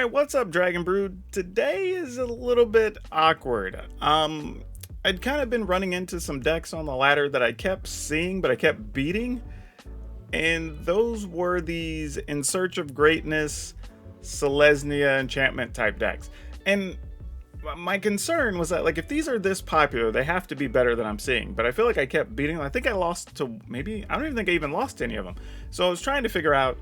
Alright, what's up, Dragon Brood? Today is a little bit awkward. I'd kind of been running into some decks on the ladder that I kept seeing, but I kept beating. And those were these In Search of Greatness, Selesnya Enchantment type decks. And my concern was that, like, if these are this popular, they have to be better than I'm seeing. But I feel like I kept beating them. I think I lost to maybe, I don't even think I even lost to any of them. So I was trying to figure out,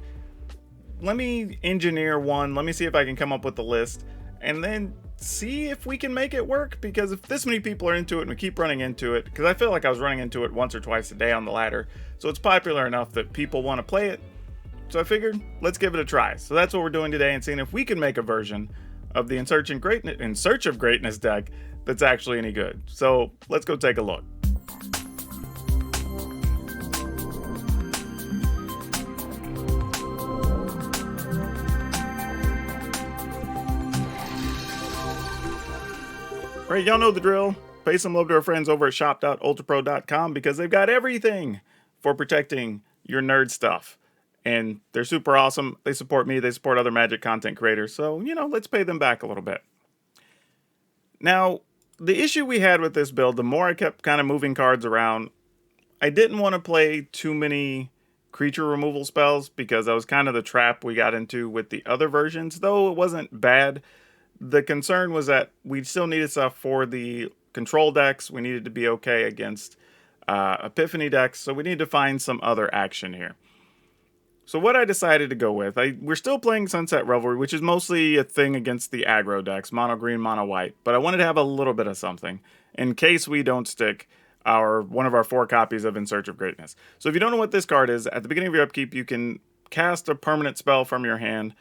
let me engineer one, let me see if I can come up with the list, and then see if we can make it work. Because if this many people are into it and we keep running into it, because I feel like I was running into it once or twice a day on the ladder, so it's popular enough that people want to play it. So I figured, let's give it a try. So that's what we're doing today, and seeing if we can make a version of the In Search of Greatness deck that's actually any good. So let's go take a look. Alright, y'all know the drill. Pay some love to our friends over at shop.ultrapro.com because they've got everything for protecting your nerd stuff. And they're super awesome. They support me, they support other Magic content creators. So, you know, let's pay them back a little bit. Now, the issue we had with this build, the more I kept kind of moving cards around, I didn't want to play too many creature removal spells because that was kind of the trap we got into with the other versions, though it wasn't bad. The concern was that we still needed stuff for the control decks. We needed to be okay against Epiphany decks, so we need to find some other action here. So what I decided to go with, we're still playing Sunset Revelry, which is mostly a thing against the aggro decks, mono green, mono white, but I wanted to have a little bit of something in case we don't stick one of our 4 copies of In Search of Greatness. So if you don't know what this card is, at the beginning of your upkeep, you can cast a permanent spell from your hand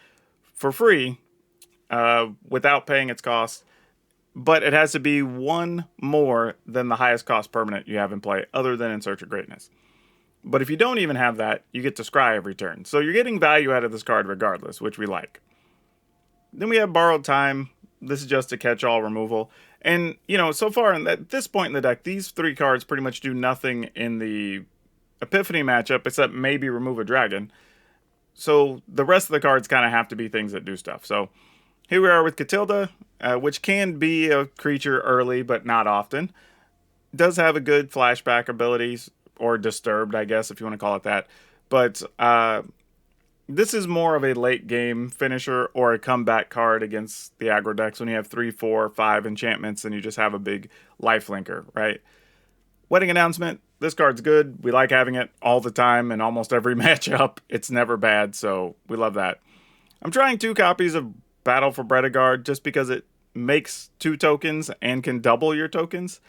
for free, without paying its cost, but it has to be one more than the highest cost permanent you have in play, other than In Search of Greatness. But if you don't even have that, you get to scry every turn. So you're getting value out of this card regardless, which we like. Then we have Borrowed Time. This is just a catch-all removal. And, you know, so far at this point in the deck, these 3 cards pretty much do nothing in the Epiphany matchup, except maybe remove a dragon. So the rest of the cards kind of have to be things that do stuff. So here we are with Catilda, which can be a creature early, but not often. Does have a good flashback abilities, or disturbed, I guess, if you want to call it that. But this is more of a late game finisher or a comeback card against the aggro decks when you have 3, 4, 5 enchantments and you just have a big lifelinker, right? Wedding Announcement, this card's good. We like having it all the time in almost every matchup. It's never bad, so we love that. I'm trying 2 copies of Battle for Bredegard just because it makes 2 tokens and can double your tokens.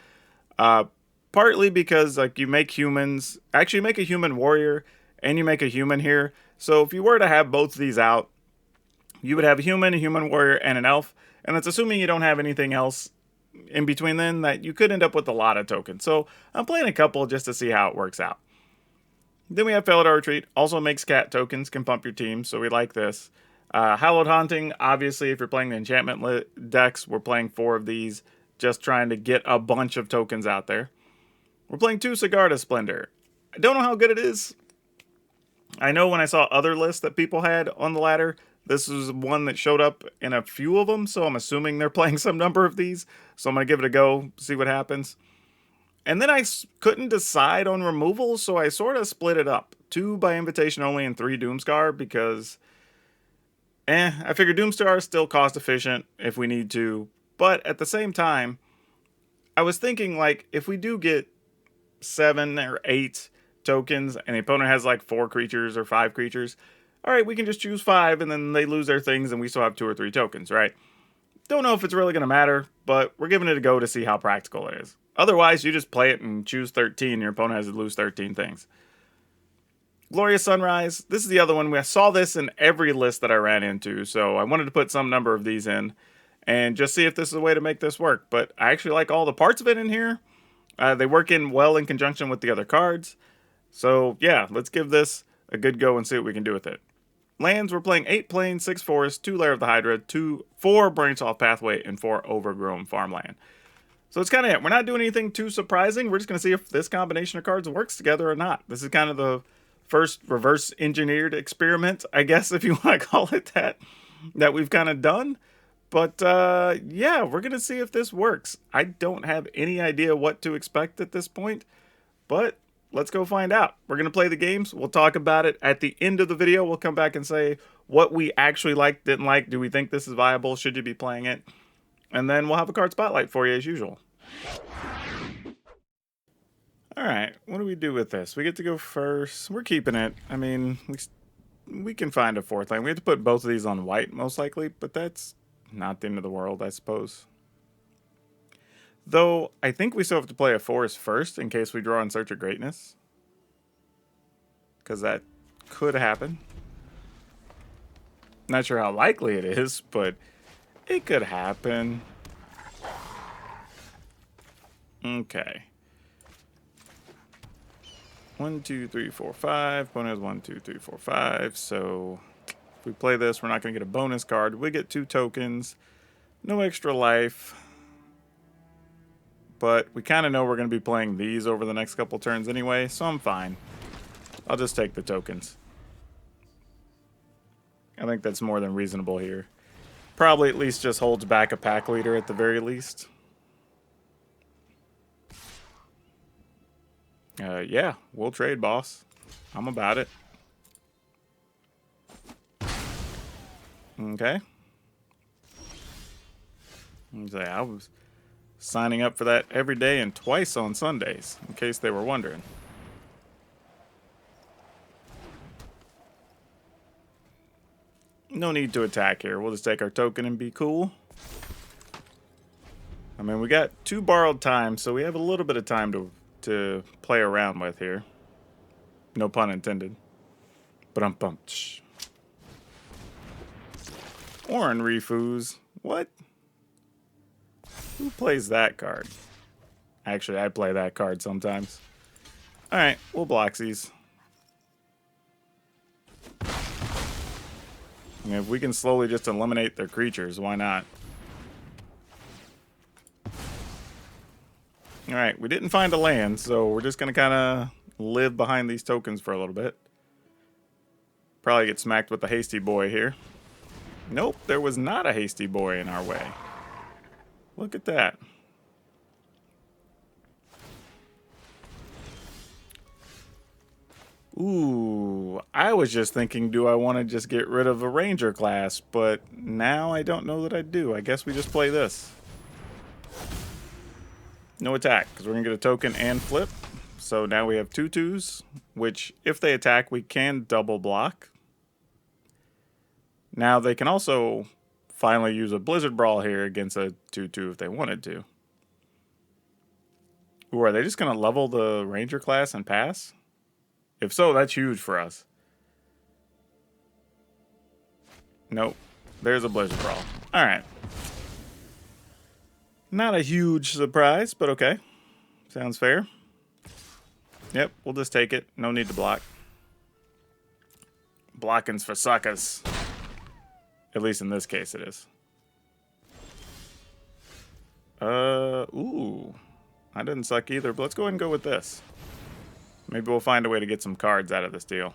Partly because, like, you make humans, actually you make a human warrior and you make a human here. So if you were to have both of these out, you would have a human warrior, and an elf. And that's assuming you don't have anything else in between then, that you could end up with a lot of tokens. So I'm playing a couple just to see how it works out. Then we have Felidar Retreat, also makes cat tokens, can pump your team, so we like this. Hallowed Haunting, obviously, if you're playing the enchantment decks, we're playing 4 of these, just trying to get a bunch of tokens out there. We're playing 2 Sigarda Splendor. I don't know how good it is. I know when I saw other lists that people had on the ladder, this was one that showed up in a few of them, so I'm assuming they're playing some number of these. So I'm going to give it a go, see what happens. And then I couldn't decide on removal, so I sort of split it up. 2 by invitation only and 3 Doomscar, because I figure Doomscar is still cost efficient if we need to. But at the same time, I was thinking, like, if we do get 7 or 8 tokens and the opponent has like 4 creatures or 5 creatures, all right, we can just choose 5 and then they lose their things and we still have 2 or 3 tokens, right? Don't know if it's really going to matter, but we're giving it a go to see how practical it is. Otherwise, you just play it and choose 13. Your opponent has to lose 13 things. Glorious Sunrise. This is the other one. I saw this in every list that I ran into, so I wanted to put some number of these in and just see if this is a way to make this work. But I actually like all the parts of it in here. They work in well in conjunction with the other cards. So yeah, let's give this a good go and see what we can do with it. Lands, we're playing 8 plains, 6 forests, 2 Lair of the Hydra, 4 Brainsoft Pathway, and 4 Overgrown Farmland. So it's kind of it. We're not doing anything too surprising. We're just going to see if this combination of cards works together or not. This is kind of the first reverse engineered experiment, I guess, if you want to call it that. that we've kind of done. But yeah, we're going to see if this works. I don't have any idea what to expect at this point, but let's go find out. We're going to play the games. We'll talk about it at the end of the video. We'll come back and say what we actually liked, didn't like. Do we think this is viable? Should you be playing it? And then we'll have a card spotlight for you as usual. All right, what do we do with this? We get to go first. We're keeping it. I mean, we can find a fourth lane. We have to put both of these on white, most likely, but that's not the end of the world, I suppose. Though, I think we still have to play a forest first in case we draw in Search of Greatness. Because that could happen. Not sure how likely it is, but it could happen. Okay. 1, 2, 3, 4, 5. Opponent has 1, 2, 3, 4, 5. So if we play this, we're not going to get a bonus card. We get 2 tokens. No extra life. But we kind of know we're going to be playing these over the next couple turns anyway, so I'm fine. I'll just take the tokens. I think that's more than reasonable here. Probably at least just holds back a pack leader at the very least. Yeah, we'll trade, boss. I'm about it. Okay. I was signing up for that every day and twice on Sundays, in case they were wondering. No need to attack here. We'll just take our token and be cool. I mean, we got 2 borrowed time, so we have a little bit of time to play around with here. No pun intended. But I'm pumped. Orin Refuse. What? Who plays that card? Actually, I play that card sometimes. Alright, we'll block these. And if we can slowly just eliminate their creatures, why not? Alright, we didn't find a land, so we're just going to kind of live behind these tokens for a little bit. Probably get smacked with the hasty boy here. Nope, there was not a hasty boy in our way. Look at that. Ooh, I was just thinking, do I want to just get rid of a ranger class? But now I don't know that I do. I guess we just play this. No attack, because we're going to get a token and flip. So now we have 2 2s, which if they attack, we can double block. Now they can also finally use a Blizzard Brawl here against a 2-2 if they wanted to. Ooh, are they just going to level the Ranger class and pass? If so, that's huge for us. Nope. There's a Blizzard Brawl. Alright. Not a huge surprise, but okay. Sounds fair. Yep, we'll just take it. No need to block. Blocking's for suckers. At least in this case it is. Ooh. I didn't suck either, but let's go ahead and go with this. Maybe we'll find a way to get some cards out of this deal.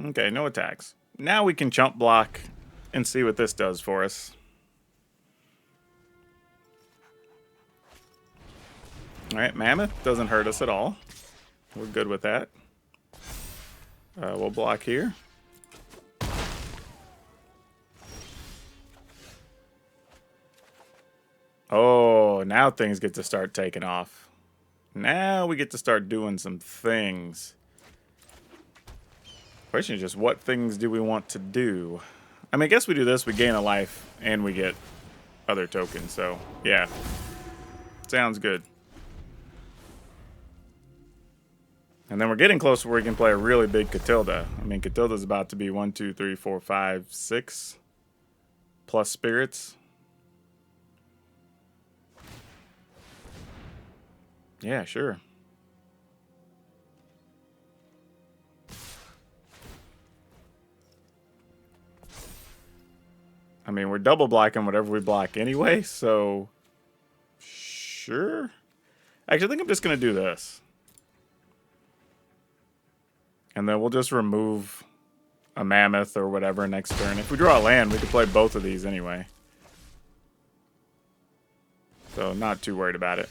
Okay, no attacks. Now we can chump block and see what this does for us. Alright, Mammoth doesn't hurt us at all. We're good with that. We'll block here. Oh, now things get to start taking off. Now we get to start doing some things. Question is just what things do we want to do? I mean, I guess we do this, we gain a life, and we get other tokens, so yeah. Sounds good. And then we're getting close to where we can play a really big Catilda. I mean, Catilda's about to be 1, 2, 3, 4, 5, 6 plus spirits. Yeah, sure. I mean, we're double blocking whatever we block anyway, so sure. Actually, I think I'm just going to do this. And then we'll just remove a mammoth or whatever next turn. If we draw a land, we could play both of these anyway. So not too worried about it.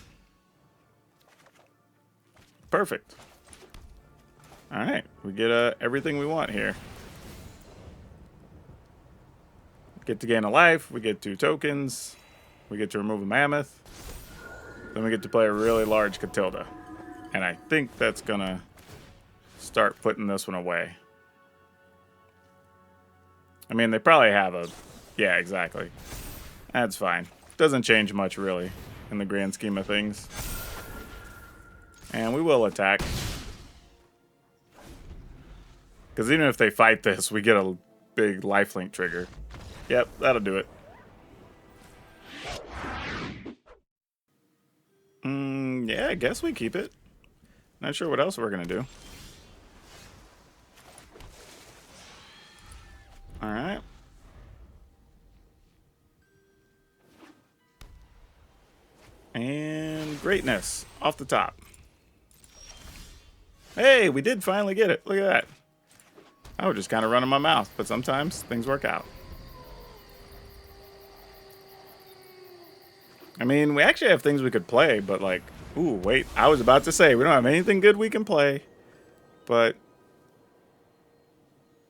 Perfect. Alright, we get everything we want here. Get to gain a life, we get 2 tokens, we get to remove a mammoth, then we get to play a really large Catilda. And I think that's gonna start putting this one away. I mean, they probably have a... Yeah, exactly. That's fine. Doesn't change much, really, in the grand scheme of things. And we will attack. Because even if they fight this, we get a big lifelink trigger. Yep, that'll do it. Yeah, I guess we keep it. Not sure what else we're going to do. Alright. And greatness off the top. Hey, we did finally get it. Look at that. I was just kind of running my mouth, but sometimes things work out. I mean, we actually have things we could play, but like, ooh, wait, I was about to say, we don't have anything good we can play, but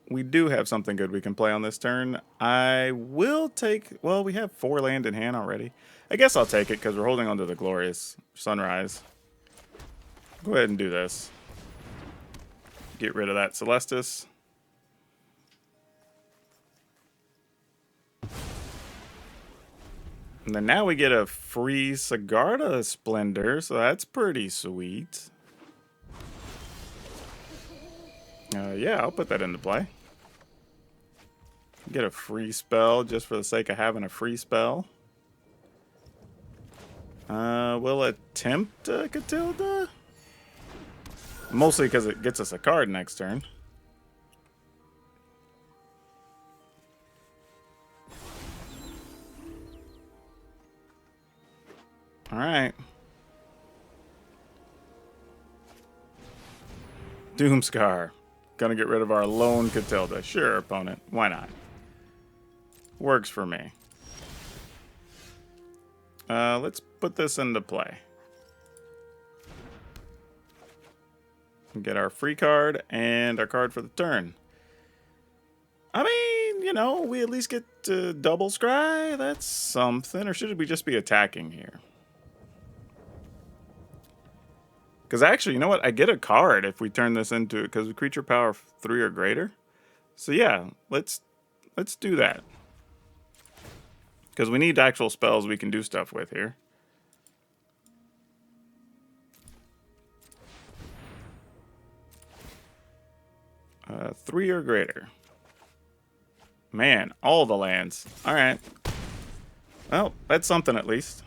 we do have something good we can play on this turn. I will take, well, we have 4 land in hand already. I guess I'll take it because we're holding on to the Glorious Sunrise. Go ahead and do this. Get rid of that Celestis. And then now we get a free Sigarda Splendor, so that's pretty sweet. Yeah, I'll put that into play. Get a free spell just for the sake of having a free spell. We'll attempt Catilda. Mostly because it gets us a card next turn. Alright. Doomscar. Gonna get rid of our lone Catilda. Sure, opponent. Why not? Works for me. Let's put this into play. Get our free card and our card for the turn. I mean, you know, we at least get to double scry. That's something. Or should we just be attacking here? Because actually, you know what? I get a card if we turn this into it because creature power 3 or greater. So yeah, let's do that. Because we need actual spells we can do stuff with here. Uh, 3 or greater. Man, all the lands. All right. Well, that's something at least.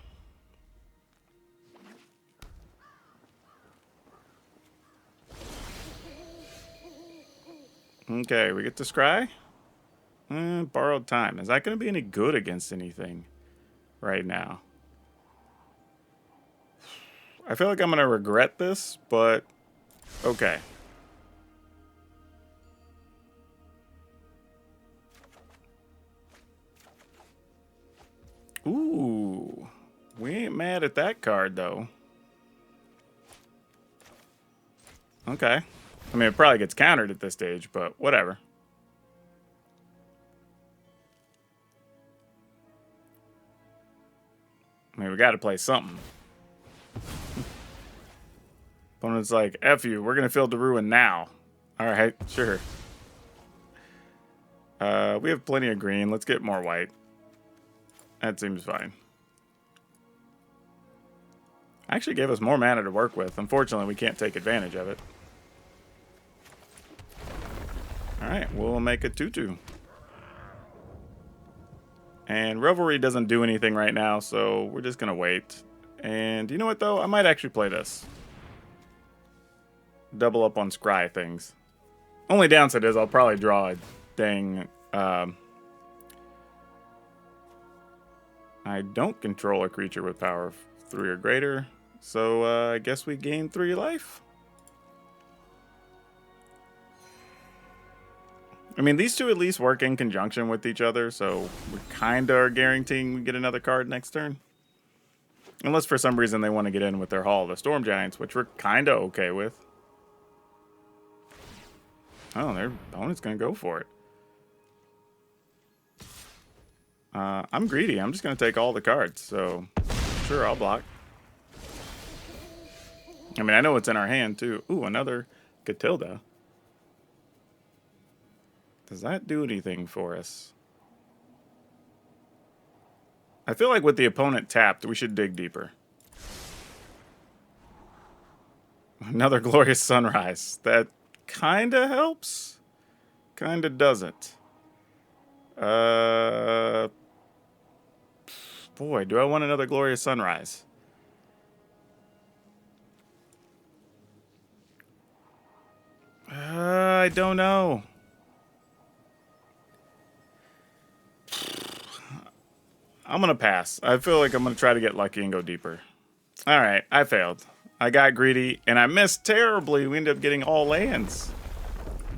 Okay, we get to scry. Borrowed time. Is that going to be any good against anything right now? I feel like I'm going to regret this, but okay. Ooh, we ain't mad at that card, though. Okay. I mean, it probably gets countered at this stage, but whatever. I mean, we got to play something. Opponent's like, F you, we're going to field the ruin now. All right, sure. We have plenty of green. Let's get more white. That seems fine. Actually gave us more mana to work with. Unfortunately, we can't take advantage of it. Alright, we'll make a 2/2. And Revelry doesn't do anything right now, so we're just going to wait. And you know what, though? I might actually play this. Double up on scry things. Only downside is I'll probably draw a dang... I don't control a creature with power of 3 or greater, so I guess we gain 3 life. I mean, these two at least work in conjunction with each other, so we kind of are guaranteeing we get another card next turn. Unless for some reason they want to get in with their Hall of the Storm Giants, which we're kind of okay with. Oh, their opponent's going to go for it. I'm greedy. I'm just going to take all the cards, so sure, I'll block. I mean, I know it's in our hand, too. Ooh, another Catilda. Does that do anything for us? I feel like with the opponent tapped, we should dig deeper. Another Glorious Sunrise. That kind of helps. Kind of doesn't. Boy, do I want another Glorious Sunrise. I don't know. I'm going to pass. I feel like I'm going to try to get lucky and go deeper. All right, I failed. I got greedy, and I missed terribly. We ended up getting all lands.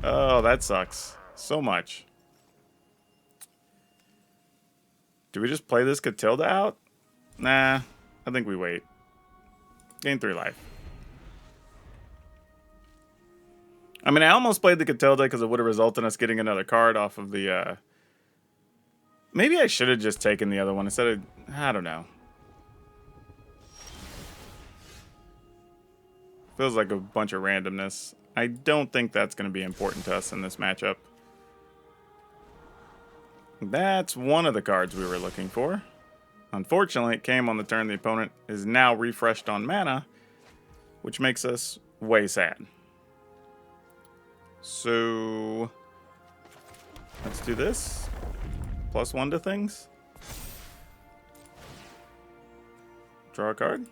Oh, that sucks so much. Do we just play this Catilda out? Nah, I think we wait. Gain 3 life. I mean, I almost played the Catilda because it would have resulted in us getting another card off of the... Maybe I should have just taken the other one instead of... I don't know. Feels like a bunch of randomness. I don't think that's going to be important to us in this matchup. That's one of the cards we were looking for. Unfortunately, it came on the turn the opponent is now refreshed on mana, which makes us way sad. So, let's do this. +1 to things. Draw a card.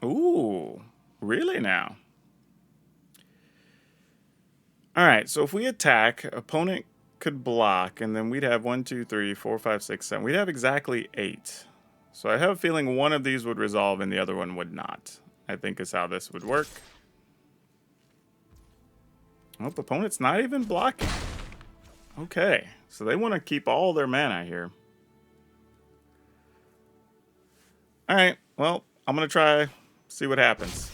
Ooh, really now? Alright, so if we attack, opponent could block, and then we'd have 1, 2, 3, 4, 5, 6, 7. We'd have exactly 8. So I have a feeling one of these would resolve and the other one would not. I think is how this would work. Oh, opponent's not even blocking. Okay, so they want to keep all their mana here. Alright, well, I'm going to try, see what happens.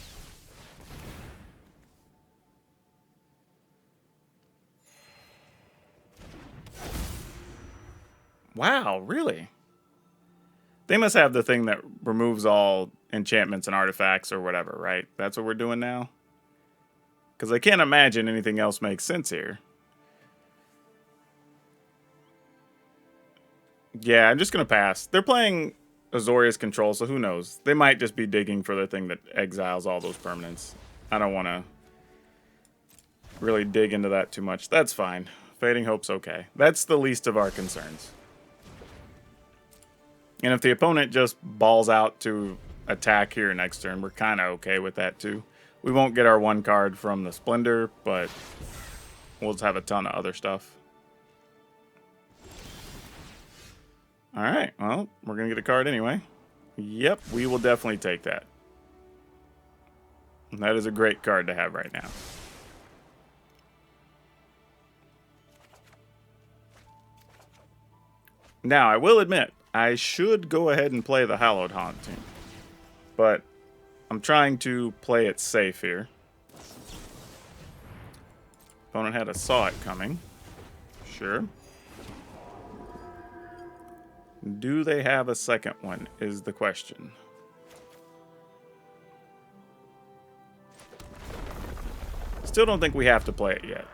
Wow, really? They must have the thing that removes all enchantments and artifacts or whatever, right? That's what we're doing now? Because I can't imagine anything else makes sense here. Yeah, I'm just going to pass. They're playing Azorius Control, so who knows? They might just be digging for the thing that exiles all those permanents. I don't want to really dig into that too much. That's fine. Fading Hope's okay. That's the least of our concerns. And if the opponent just balls out to attack here next turn, we're kind of okay with that too. We won't get our 1 card from the Splendor, but we'll just have a ton of other stuff. Alright, well, we're going to get a card anyway. Yep, we will definitely take that. And that is a great card to have right now. Now, I will admit, I should go ahead and play the Hallowed Haunting. But I'm trying to play it safe here. Opponent had a Saw It coming. Sure. Do they have a second one is the question. Still don't think we have to play it yet.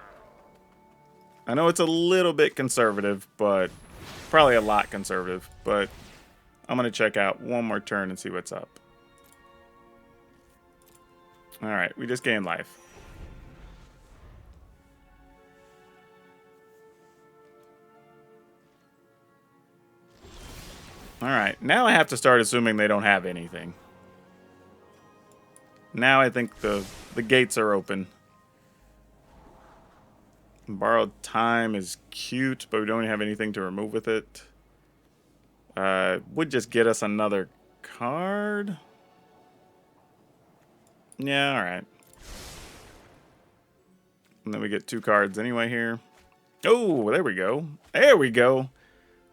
I know it's a little bit conservative, but probably a lot conservative, but I'm going to check out one more turn and see what's up. Alright, we just gained life. Alright, now I have to start assuming they don't have anything. Now I think the gates are open. Borrowed Time is cute, but we don't have anything to remove with it. Would just get us another card. Yeah, alright. And then we get 2 cards anyway here. Oh, there we go. There we go.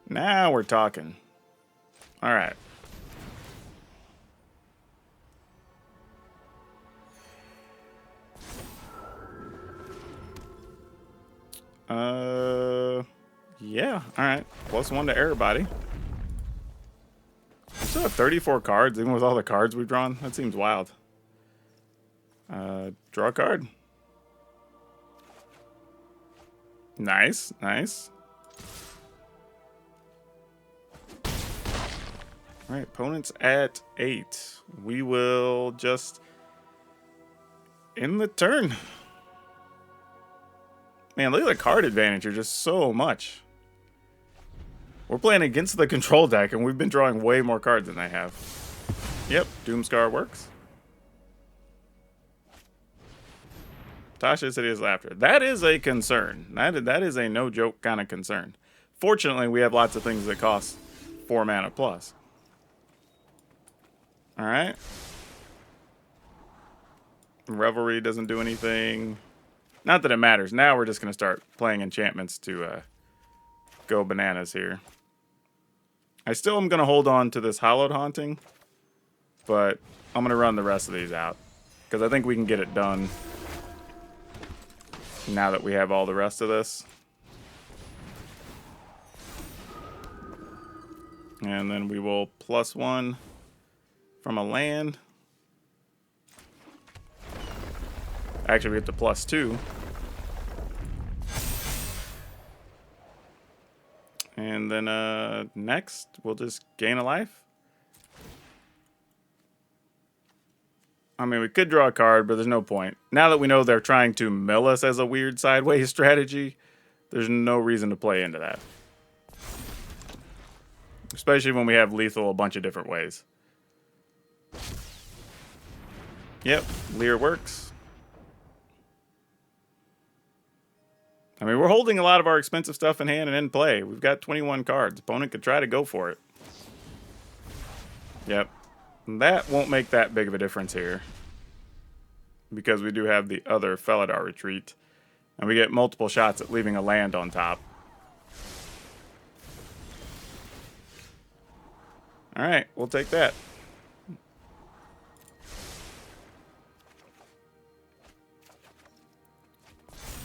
Now we're talking. All right. Yeah. All right. +1 to everybody. We still have 34 cards, even with all the cards we've drawn. That seems wild. Draw a card. Nice, nice. All right, opponent's at 8. We will just end the turn. Man, look at the card advantage here, just so much. We're playing against the control deck, and we've been drawing way more cards than they have. Yep, Doomscar works. Tasha's Hideous Laughter. That is a concern. That is a no-joke kind of concern. Fortunately, we have lots of things that cost 4 mana plus. Alright. Revelry doesn't do anything. Not that it matters. Now we're just going to start playing enchantments to go bananas here. I still am going to hold on to this Hallowed Haunting, but I'm going to run the rest of these out, because I think we can get it done now that we have all the rest of this. And then we will +1 from a land. Actually, we get the +2. And then next, we'll just gain a life. I mean, we could draw a card, but there's no point. Now that we know they're trying to mill us as a weird sideways strategy, there's no reason to play into that. Especially when we have lethal a bunch of different ways. Yep, Leer works. I mean, we're holding a lot of our expensive stuff in hand and in play. We've got 21 cards. Opponent could try to go for it. Yep. And that won't make that big of a difference here, because we do have the other Felidar Retreat. And we get multiple shots at leaving a land on top. Alright, we'll take that.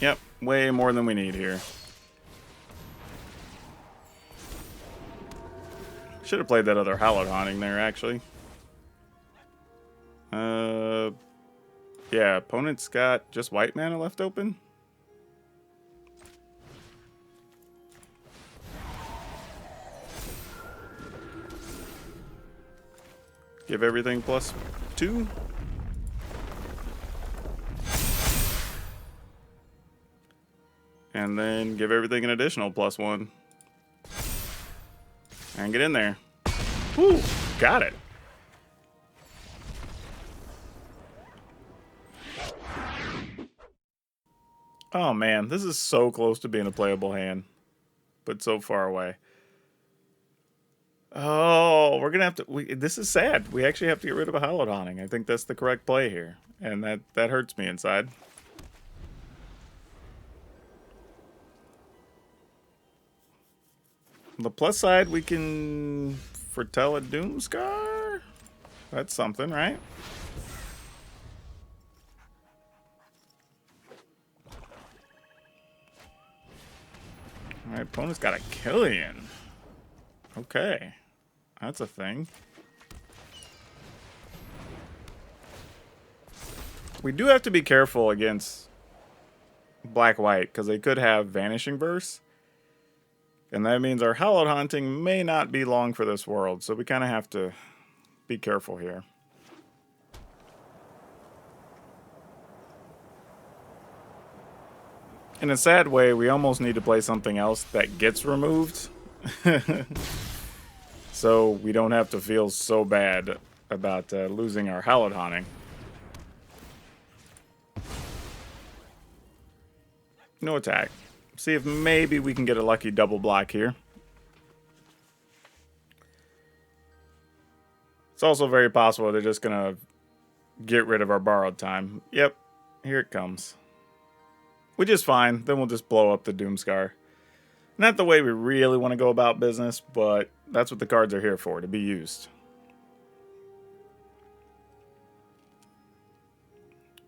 Yep, way more than we need here. Should have played that other Hallowed Haunting there, actually. Yeah, opponent's got just white mana left open. Give everything +2. And then give everything an additional +1. And get in there. Woo! Got it. Oh man, this is so close to being a playable hand, but so far away. Oh, we're gonna have to. This is sad. We actually have to get rid of a Hallowed Haunting. I think that's the correct play here, and that hurts me inside. On the plus side, we can foretell a Doomscar. That's something, right? My opponent's got a Killian. Okay. That's a thing. We do have to be careful against black-white, because they could have Vanishing Verse. And that means our Hallowed Haunting may not be long for this world, so we kind of have to be careful here. In a sad way, we almost need to play something else that gets removed. So we don't have to feel so bad about losing our Hallowed Haunting. No attack. See if maybe we can get a lucky double block here. It's also very possible they're just going to get rid of our borrowed time. Yep, here it comes. which is fine. Then we'll just blow up the Doomscar. Not the way we really want to go about business, but that's what the cards are here for, to be used.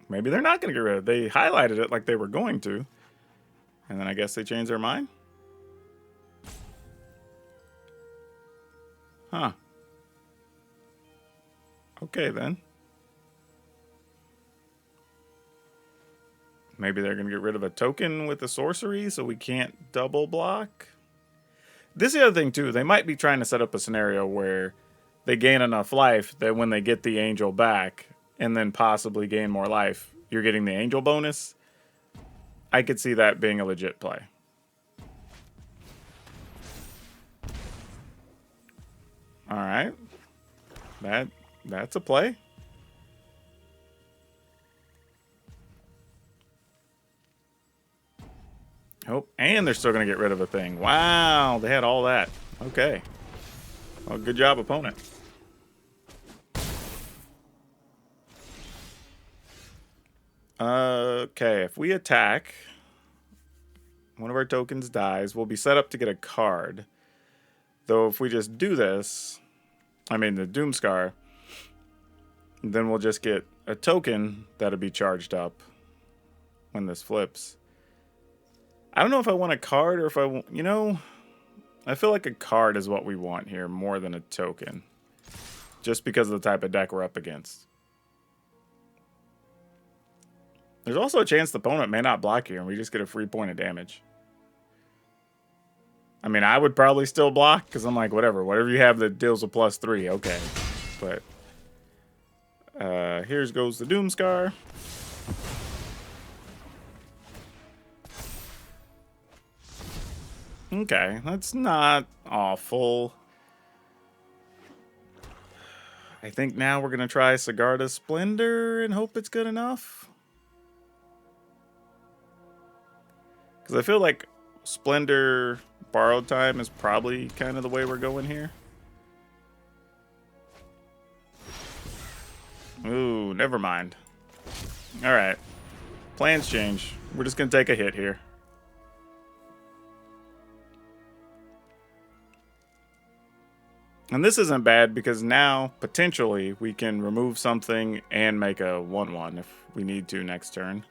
Maybe they're not going to get rid of it. They highlighted it like they were going to. And then I guess they changed their mind? Huh. Okay, then. Maybe they're going to get rid of a token with the sorcery so we can't double block. This is the other thing, too. They might be trying to set up a scenario where they gain enough life that when they get the angel back and then possibly gain more life, you're getting the angel bonus. I could see that being a legit play. All right. That's a play. Oh, and they're still going to get rid of a thing. Wow, they had all that. Okay. Well, good job, opponent. Okay, if we attack, one of our tokens dies, we'll be set up to get a card. Though if we just do this, I mean the Doomscar, then we'll just get a token that'll be charged up when this flips. I don't know if I want a card or if I want, you know, I feel like a card is what we want here more than a token. Just because of the type of deck we're up against. There's also a chance the opponent may not block here and we just get a free point of damage. I mean, I would probably still block because I'm like, whatever you have that deals a +3, okay. But here goes the Doomscar. Okay, that's not awful. I think now we're going to try Sigarda's Splendor and hope it's good enough. Because I feel like Splendor borrowed time is probably kind of the way we're going here. Ooh, never mind. Alright. Plans change. We're just going to take a hit here. And this isn't bad because now, potentially, we can remove something and make a 1/1 if we need to next turn.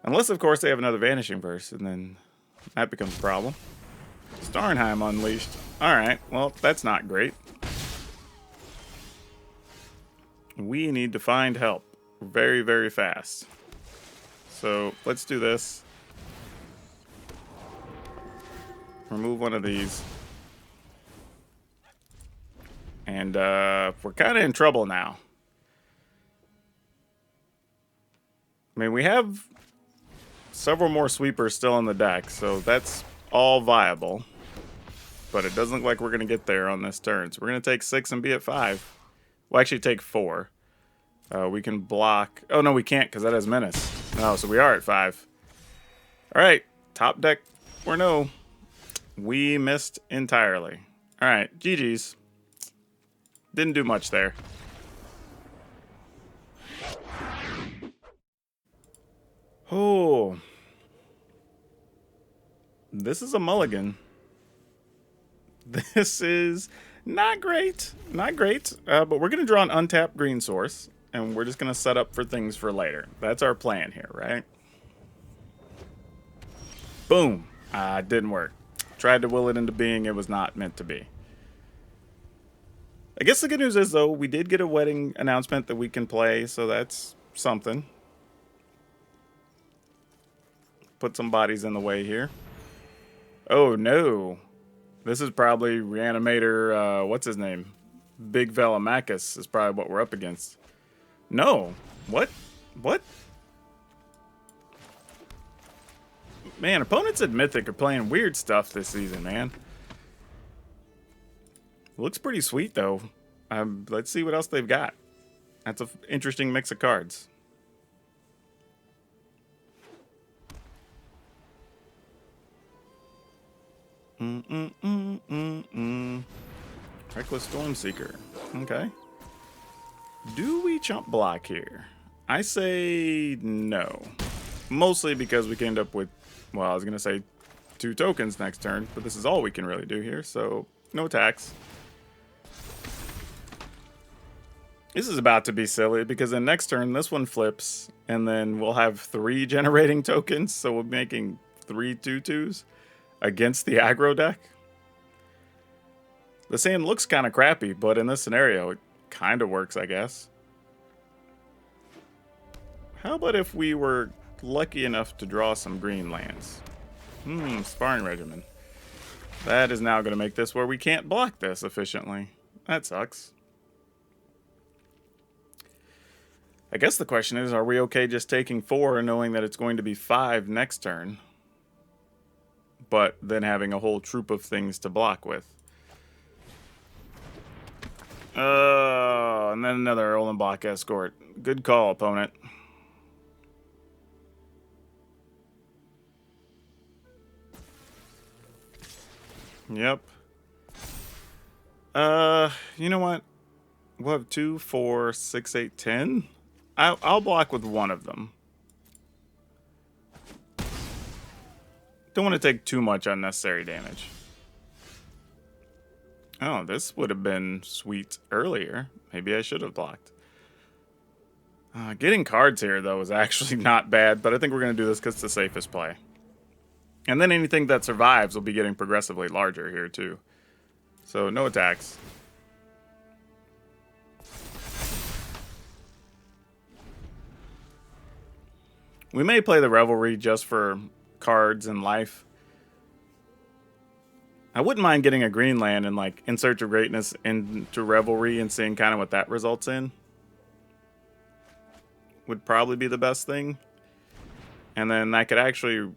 Unless, of course, they have another Vanishing Verse, and then that becomes a problem. Starnheim unleashed. Alright, well, that's not great. We need to find help very, very fast. So, let's do this. Remove one of these. And we're kind of in trouble now. I mean, we have several more sweepers still on the deck, so that's all viable. But it doesn't look like we're going to get there on this turn. So we're going to take 6 and be at 5. We'll actually take 4. We can block. Oh, no, we can't because that has Menace. No, so we are at 5. All right, top deck or no. We missed entirely. All right, GG's. Didn't do much there. Oh. This is a mulligan. This is not great. Not great. But we're going to draw an untapped green source. And we're just going to set up for things for later. That's our plan here, right? Boom. Didn't work. Tried to will it into being. It was not meant to be. I guess the good news is, though, we did get a wedding announcement that we can play, so that's something. Put some bodies in the way here. Oh, no. This is probably Reanimator, what's his name? Big Velamachus is probably what we're up against. No. What? What? Man, opponents at Mythic are playing weird stuff this season, man. Looks pretty sweet, though. Let's see what else they've got. That's an interesting mix of cards. Reckless Stormseeker. Okay. Do we chump block here? I say no. Mostly because we can end up with, well, I was going to say 2 tokens next turn, but this is all we can really do here, so no attacks. This is about to be silly because then next turn this one flips and then we'll have 3 generating tokens, so we're making 3 2/2s against the aggro deck. The same looks kind of crappy, but in this scenario it kind of works, I guess. How about if we were lucky enough to draw some green lands? Sparring regimen. That is now going to make this where we can't block this efficiently. That sucks. I guess the question is, are we okay just taking 4 and knowing that it's going to be 5 next turn? But then having a whole troop of things to block with. And then another Olin Block Escort. Good call, opponent. Yep. You know what? We'll have 2, 4, 6, 8, 10. I'll block with one of them. Don't want to take too much unnecessary damage. Oh, this would have been sweet earlier. Maybe I should have blocked. Getting cards here, though, is actually not bad, but I think we're going to do this because it's the safest play. And then anything that survives will be getting progressively larger here, too. So, no attacks. We may play the Revelry just for cards and life. I wouldn't mind getting a green land and, like, In Search of Greatness into Revelry and seeing kind of what that results in. Would probably be the best thing. And then that could actually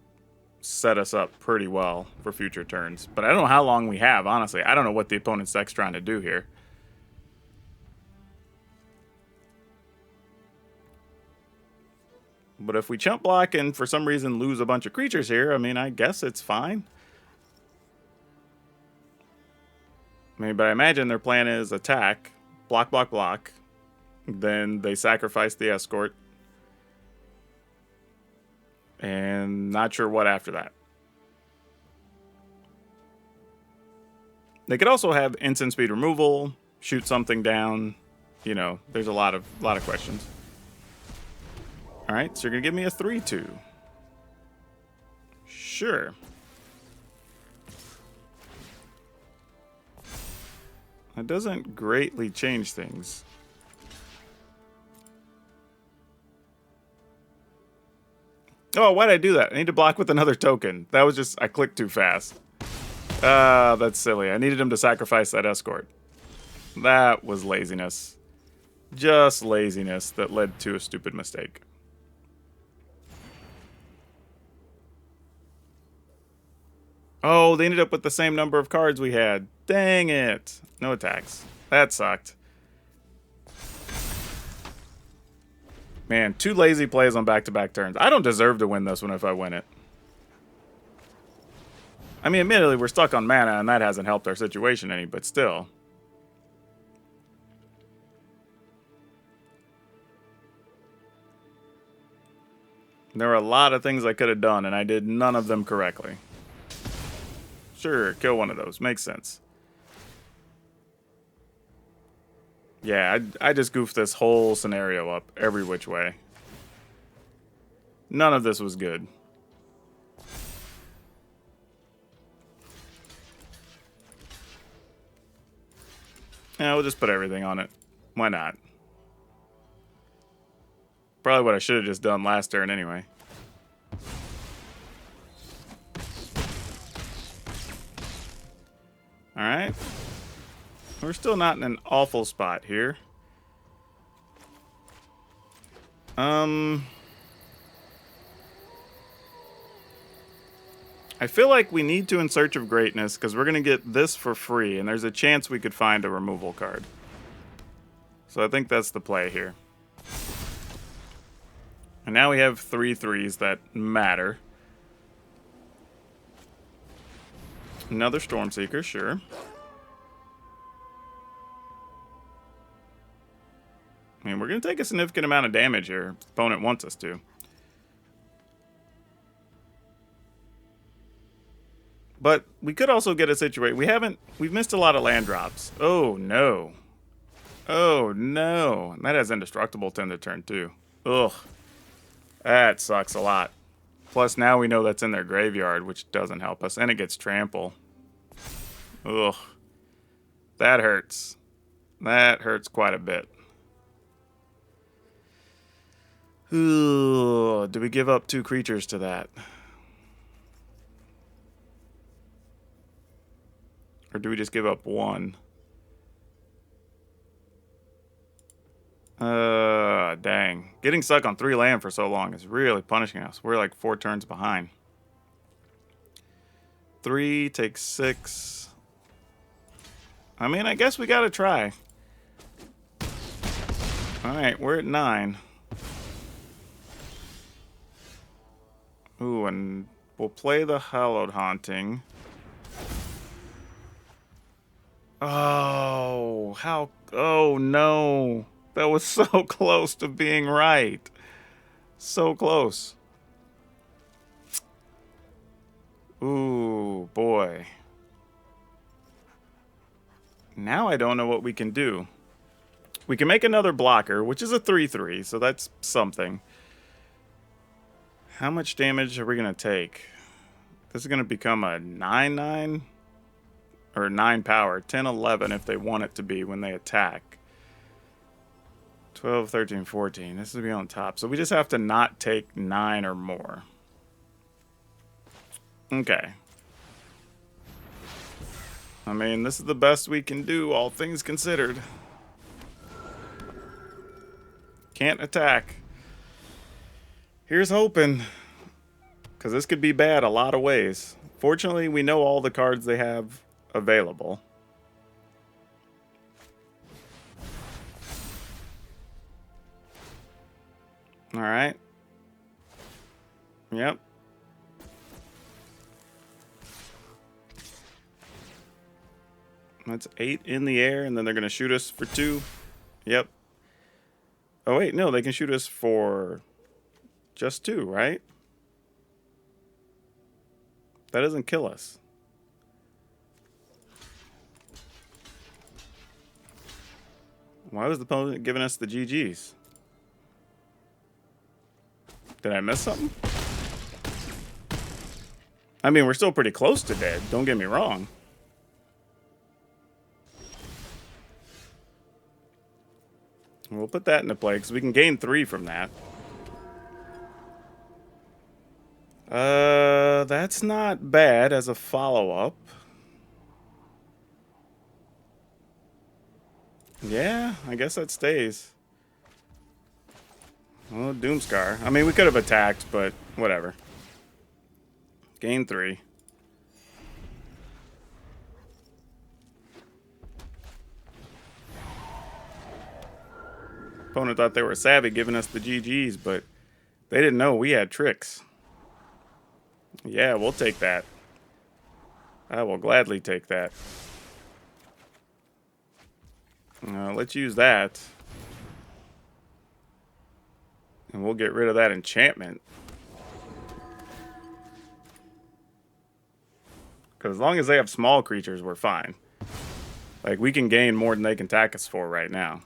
set us up pretty well for future turns. But I don't know how long we have, honestly. I don't know what the opponent's deck's trying to do here. But if we chump block and for some reason lose a bunch of creatures here, I mean, I guess it's fine. I mean, but I imagine their plan is attack, block, block, block. Then they sacrifice the escort. And not sure what after that. They could also have instant speed removal, shoot something down. You know, there's a lot of questions. All right, so you're going to give me a 3/2. Sure. That doesn't greatly change things. Oh, why'd I do that? I need to block with another token. That was just, I clicked too fast. That's silly. I needed him to sacrifice that escort. That was laziness. Just laziness that led to a stupid mistake. Oh, they ended up with the same number of cards we had. Dang it. No attacks. That sucked. Man, 2 lazy plays on back-to-back turns. I don't deserve to win this one if I win it. I mean, admittedly, we're stuck on mana, and that hasn't helped our situation any, but still. There were a lot of things I could have done, and I did none of them correctly. Sure, kill one of those. Makes sense. Yeah, I just goofed this whole scenario up every which way. None of this was good. Yeah, we'll just put everything on it. Why not? Probably what I should have just done last turn anyway. Alright. We're still not in an awful spot here. I feel like we need to In Search of Greatness because we're going to get this for free, and there's a chance we could find a removal card. So I think that's the play here. And now we have 3 3s that matter. Another Stormseeker, sure. I mean, we're going to take a significant amount of damage here if the opponent wants us to. But we could also get a situation. We've missed a lot of land drops. Oh, no. Oh, no. And that has indestructible to end the turn, too. Ugh. That sucks a lot. Plus, now we know that's in their graveyard, which doesn't help us. And it gets trample. Ugh. That hurts. That hurts quite a bit. Ooh, do we give up 2 creatures to that? Or do we just give up 1? Dang. Getting stuck on 3 land for so long is really punishing us. We're like 4 turns behind. 3 takes 6. I mean, I guess we gotta try. Alright, we're at 9. Ooh, and we'll play the Hallowed Haunting. Oh, how... Oh, no. That was so close to being right. So close. Ooh, boy. Now I don't know what we can do. We can make another blocker, which is a 3/3, so that's something. How much damage are we going to take? This is going to become a 9/9? Or 9 power. 10/11 if they want it to be when they attack. 12, 13, 14. This will be on top. So we just have to not take 9 or more. Okay. I mean, this is the best we can do, all things considered. Can't attack. Here's hoping. Because this could be bad a lot of ways. Fortunately, we know all the cards they have available. Alright. Yep. That's 8 in the air, and then they're going to shoot us for 2. Yep. Oh, wait, no, they can shoot us for just 2, right? That doesn't kill us. Why was the opponent giving us the GGs? Did I miss something? I mean, we're still pretty close to dead, don't get me wrong. We'll put that into play, because we can gain 3 from that. That's not bad as a follow-up. Yeah, I guess that stays. Well, Doomscar. I mean, we could have attacked, but whatever. Gain 3. Opponent thought they were savvy giving us the GGs, but they didn't know we had tricks. Yeah, we'll take that. I will gladly take that. Let's use that. And we'll get rid of that enchantment. Because as long as they have small creatures, we're fine. Like, we can gain more than they can attack us for right now.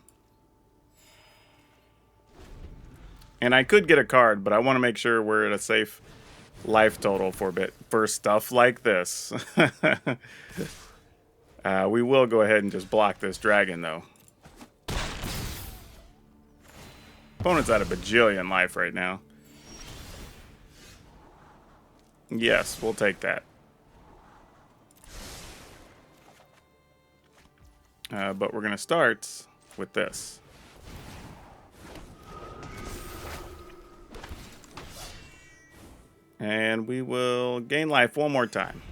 And I could get a card, but I want to make sure we're at a safe life total for stuff like this. We will go ahead and just block this dragon, though. Opponent's at a bajillion life right now. Yes, we'll take that. But we're going to start with this. And we will gain life one more time.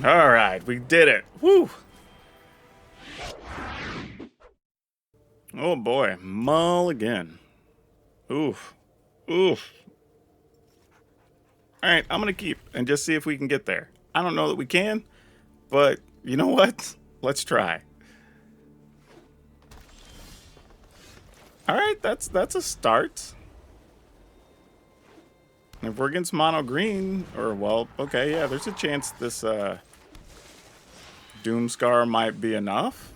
All right, we did it. Woo! Oh boy, mulligan. Oof. Oof. All right, I'm going to keep and just see if we can get there. I don't know that we can, but you know what? Let's try. All right, that's a start. If we're against mono green, or well, okay, yeah, there's a chance this Doomscar might be enough.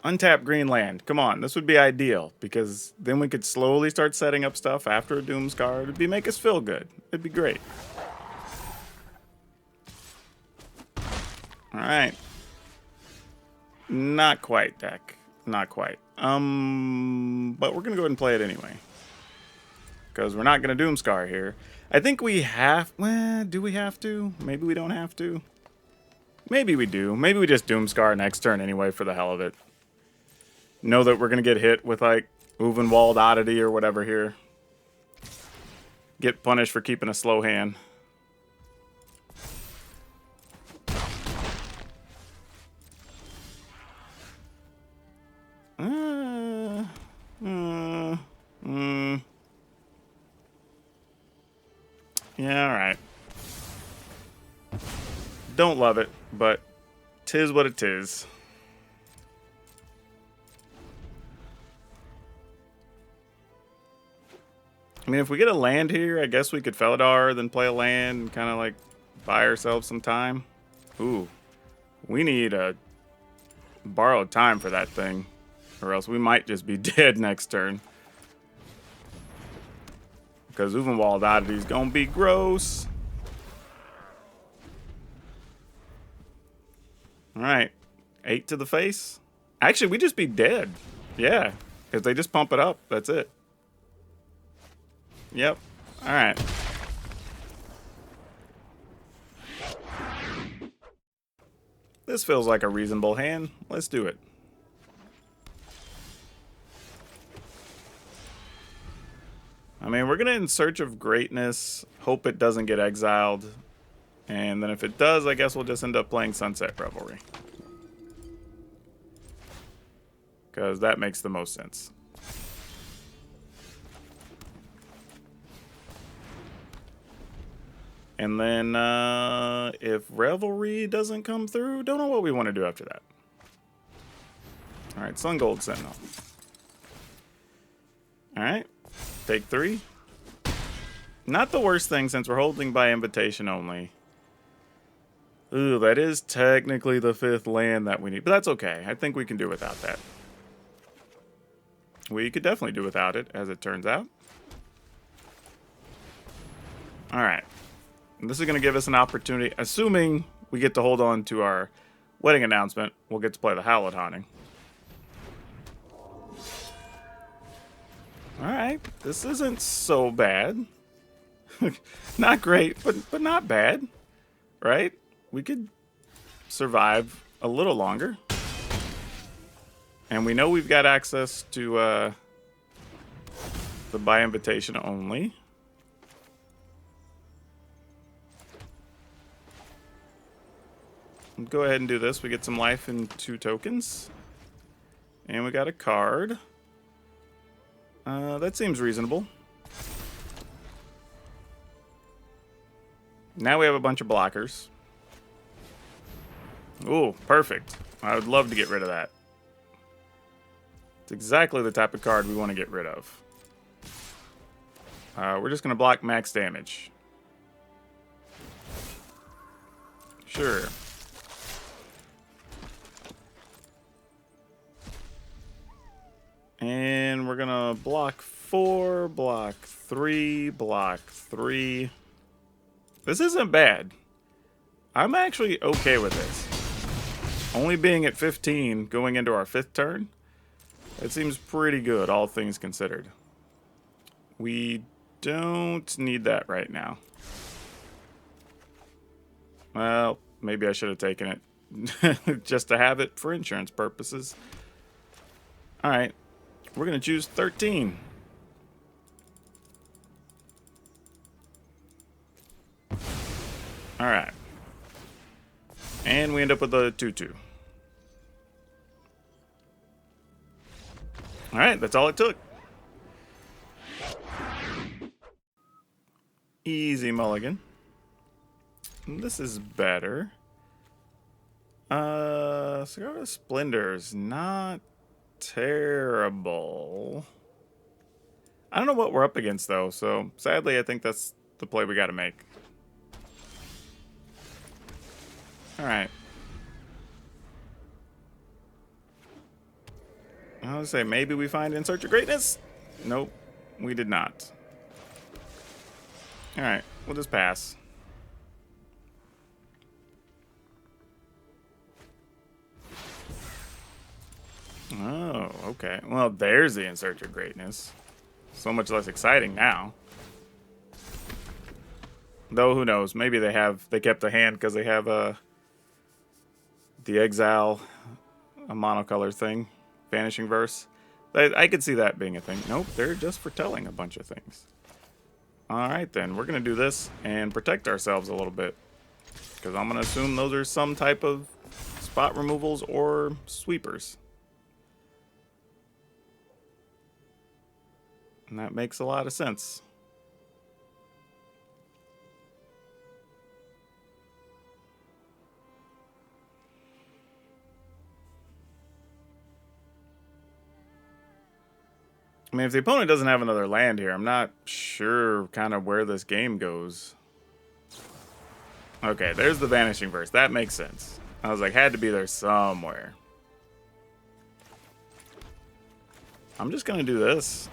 Untap green land. Come on, this would be ideal because then we could slowly start setting up stuff after a Doomscar. It'd be make us feel good. It'd be great. All right. Not quite, deck. Not quite. But we're gonna go ahead and play it anyway because we're not gonna Doomscar here. I think we have. Well, do we have to? Maybe we don't have to. Maybe we do. Maybe we just Doomscar next turn anyway for the hell of it. Know that we're gonna get hit with like Uvenwald Oddity or whatever here. Get punished for keeping a slow hand. Yeah, alright. Don't love it, but 'tis what it tis. I mean, if we get a land here, I guess we could Felidar, then play a land, and kind of like buy ourselves some time. Ooh. We need a borrowed time for that thing, or else we might just be dead next turn. Because Uvenwald Oddity is going to be gross. Alright. 8 to the face. Actually, we just be dead. Yeah. Because they just pump it up. That's it. Yep. Alright. This feels like a reasonable hand. Let's do it. I mean, we're going to In Search of Greatness. Hope it doesn't get exiled. And then if it does, I guess we'll just end up playing Sunset Revelry. Because that makes the most sense. And then if Revelry doesn't come through, don't know what we want to do after that. Alright, Sun Gold Sentinel. Alright, take 3. Not the worst thing since we're holding by invitation only. Ooh, that is technically the 5th land that we need, but that's okay. I think we can do without that. We could definitely do without it, as it turns out. Alright. This is going to give us an opportunity, assuming we get to hold on to our wedding announcement, we'll get to play the Howlet Haunting. Alright, this isn't so bad. Not great, but not bad. Right? We could survive a little longer. And we know we've got access to the by invitation only. Go ahead and do this. We get some life in 2 tokens. And we got a card. That seems reasonable. Now we have a bunch of blockers. Ooh, perfect. I would love to get rid of that. It's exactly the type of card we want to get rid of. We're just going to block max damage. Sure. And we're going to block 4, block 3, block 3. This isn't bad. I'm actually okay with this. Only being at 15 going into our 5th turn. It seems pretty good, all things considered. We don't need that right now. Well, maybe I should have taken it just to have it for insurance purposes. Alright. We're going to choose 13. Alright. And we end up with a 2-2. Alright, that's all it took. Easy mulligan. This is better. Cigar Splendor's not terrible. I don't know what we're up against, though, so sadly, I think that's the play we got to make. All right. I was say maybe we find In Search of Greatness. Nope, we did not. All right, we'll just pass. Oh, okay. Well, there's the In Search of Greatness. So much less exciting now. Though who knows? Maybe they kept the hand because they have the Exile, a monocolor thing, Vanishing Verse. I could see that being a thing. Nope, they're just foretelling a bunch of things. All right, then we're gonna do this and protect ourselves a little bit because I'm gonna assume those are some type of spot removals or sweepers. And that makes a lot of sense. I mean, if the opponent doesn't have another land here, I'm not sure kind of where this game goes. Okay, there's the Vanishing Verse. That makes sense. I was like, had to be there somewhere. I'm just going to do this.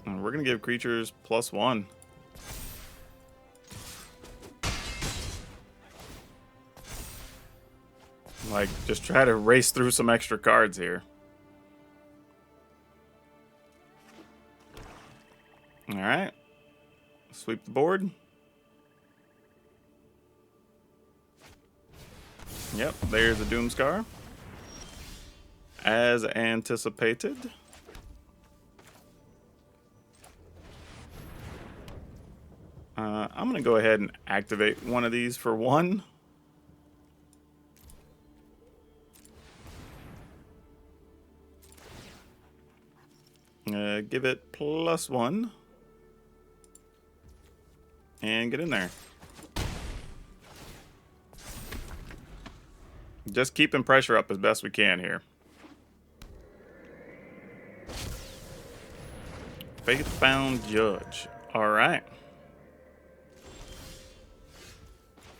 And we're going to give creatures +1. Like, just try to race through some extra cards here. Alright. Sweep the board. Yep, there's a Doomscar. As anticipated. I'm going to go ahead and activate one of these for 1. Give it +1. And get in there. Just keeping pressure up as best we can here. Faithbound Judge. Alright.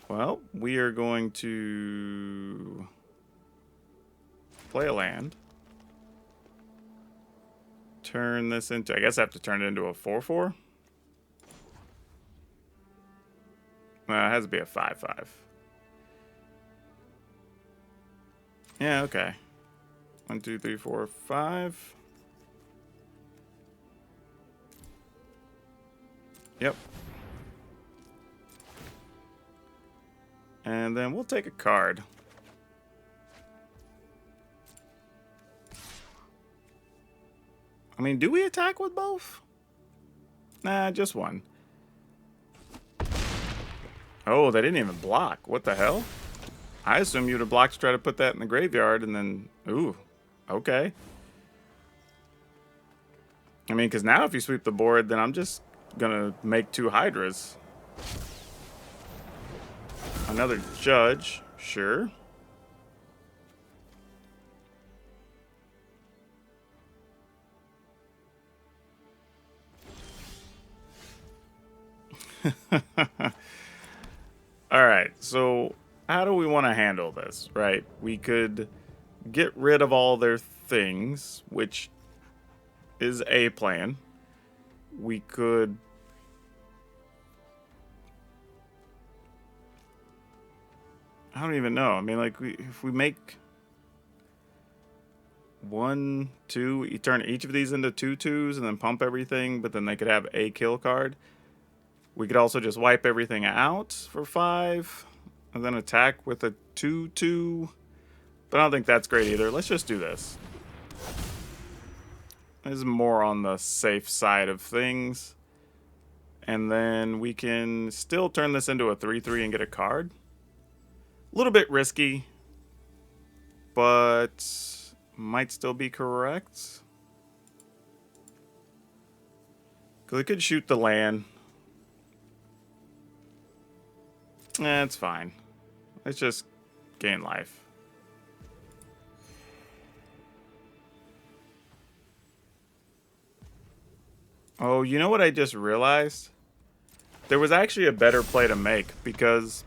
Well, we are going to play a land. Turn this into... I guess I have to turn it into a 4/4. Well, it has to be a 5/5. Yeah, okay. 1, 2, 3, 4, 5. Yep. And then we'll take a card. I mean, do we attack with both? Nah, just one. Oh, they didn't even block. What the hell? I assume you'd have blocked to try to put that in the graveyard and then... Ooh, okay. I mean, because now if you sweep the board, then I'm just going to make 2 Hydras. Another Judge, sure. Alright, so how do we want to handle this, right? We could get rid of all their things, which is a plan. We could... I don't even know. I mean, like, if we make 1, 2, you turn each of these into 2/2s and then pump everything, but then they could have a kill card. We could also just wipe everything out for 5 and then attack with a 2/2. But I don't think that's great either. Let's just do this. This is more on the safe side of things. And then we can still turn this into a 3/3 and get a card. A little bit risky, but might still be correct. Because we could shoot the land. It's fine. Let's just gain life. Oh, you know what I just realized? There was actually a better play to make, because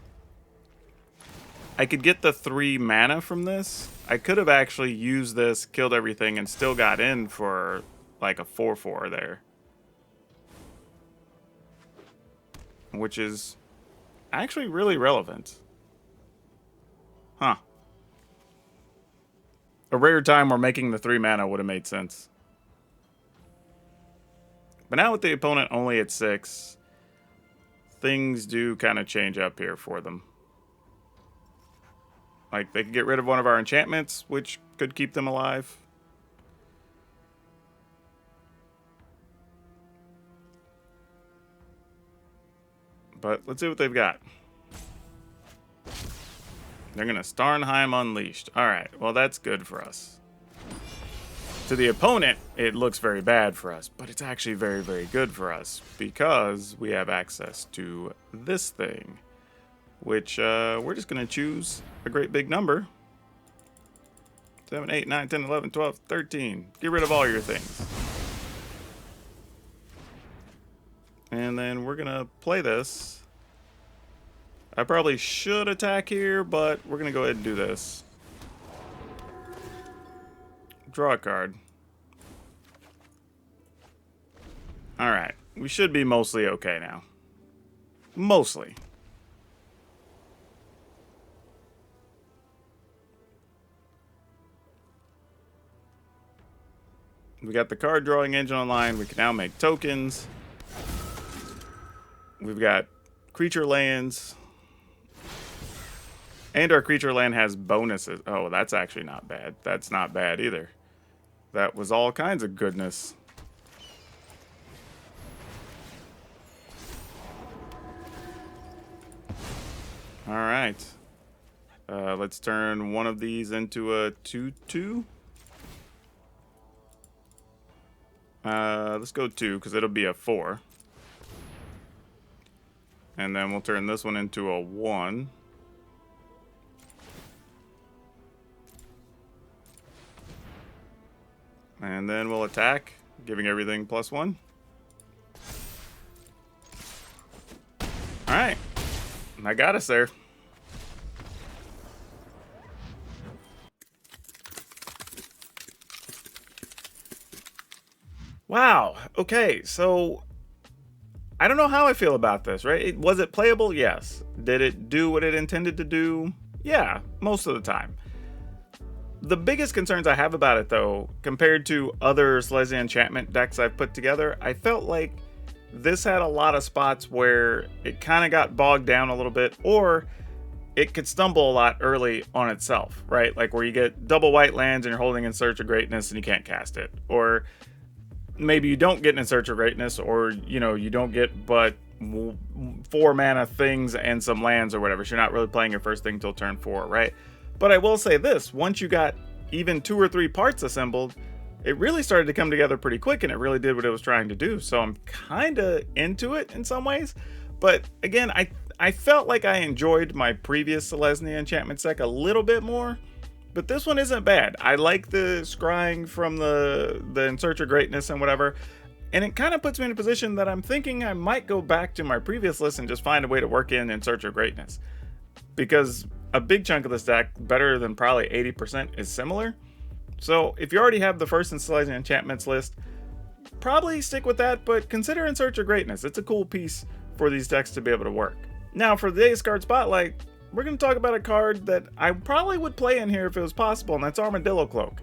I could get the 3 mana from this. I could have actually used this, killed everything, and still got in for like a 4/4 there. Which is actually really relevant. Huh. A rare time where making the 3 mana would have made sense. But now with the opponent only at 6, things do kind of change up here for them. Like, they could get rid of one of our enchantments, which could keep them alive. But let's see what they've got. They're going to Starnheim Unleashed. Alright, well that's good for us. To the opponent, it looks very bad for us, but it's actually very, very good for us, because we have access to this thing, which we're just going to choose a great big number. 7, 8, 9, 10, 11, 12, 13. Get rid of all your things. And then we're going to play this. I probably should attack here, but we're going to go ahead and do this. Draw a card. Alright, we should be mostly okay now. Mostly. We got the card drawing engine online. We can now make tokens. We've got creature lands. And our creature land has bonuses. Oh, that's actually not bad. That's not bad either. That was all kinds of goodness. Alright. Let's turn one of these into a 2/2. Let's go 2, because it'll be a 4. And then we'll turn this one into a 1. And then we'll attack, giving everything +1. Alright. I got us there. Wow. Okay, so I don't know how I feel about this, right? Was it playable? Yes. Did it do what it intended to do? Yeah, most of the time. The biggest concerns I have about it, though, compared to other Selesnya Enchantment decks I've put together, I felt like this had a lot of spots where it kind of got bogged down a little bit, or it could stumble a lot early on itself, right? Like where you get double white lands and you're holding In Search of Greatness and you can't cast it. Or maybe you don't get In Search of Greatness, or, you know, you don't get but 4 mana things and some lands or whatever. So you're not really playing your first thing till turn 4, right? But I will say this, once you got even 2 or 3 parts assembled, it really started to come together pretty quick, and it really did what it was trying to do. So I'm kind of into it in some ways. But again, I felt like I enjoyed my previous Selesnya Enchantments deck a little bit more. But this one isn't bad. I like the scrying from the In Search of Greatness and whatever. And it kind of puts me in a position that I'm thinking I might go back to my previous list and just find a way to work in Search of Greatness. Because a big chunk of this deck, better than probably 80%, is similar. So if you already have the first in Selesnya Enchantments list, probably stick with that, but consider In Search of Greatness. It's a cool piece for these decks to be able to work. Now for today's card spotlight, we're going to talk about a card that I probably would play in here if it was possible, and that's Armadillo Cloak.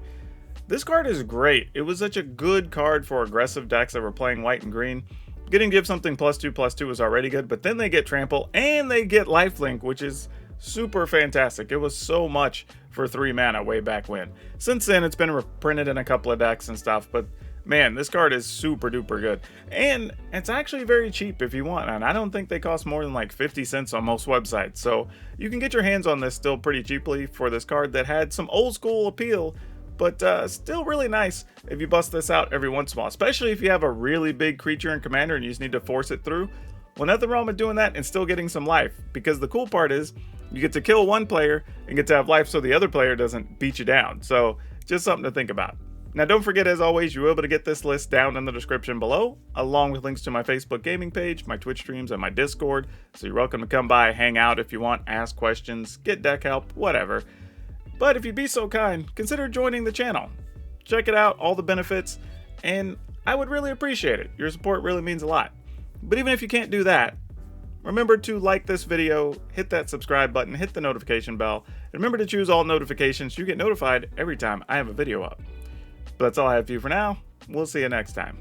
This card is great. It was such a good card for aggressive decks that were playing white and green. Getting Give something +2/+2 is already good, but then they get Trample and they get Lifelink, which is super fantastic. It was so much for 3 mana way back when. Since then, it's been reprinted in a couple of decks and stuff, but man, this card is super duper good. And it's actually very cheap if you want, and I don't think they cost more than like 50 cents on most websites. So you can get your hands on this still pretty cheaply for this card that had some old school appeal, but still really nice if you bust this out every once in a while, especially if you have a really big creature in Commander and you just need to force it through. Well, nothing wrong with doing that and still getting some life, because the cool part is you get to kill one player and get to have life so the other player doesn't beat you down. So just something to think about. Now don't forget, as always, you're able to get this list down in the description below, along with links to my Facebook gaming page, my Twitch streams, and my Discord. So you're welcome to come by, hang out if you want, ask questions, get deck help, whatever. But if you'd be so kind, consider joining the channel. Check it out, all the benefits, and I would really appreciate it. Your support really means a lot. But even if you can't do that, remember to like this video, hit that subscribe button, hit the notification bell, and remember to choose all notifications so you get notified every time I have a video up. But that's all I have for you for now. We'll see you next time.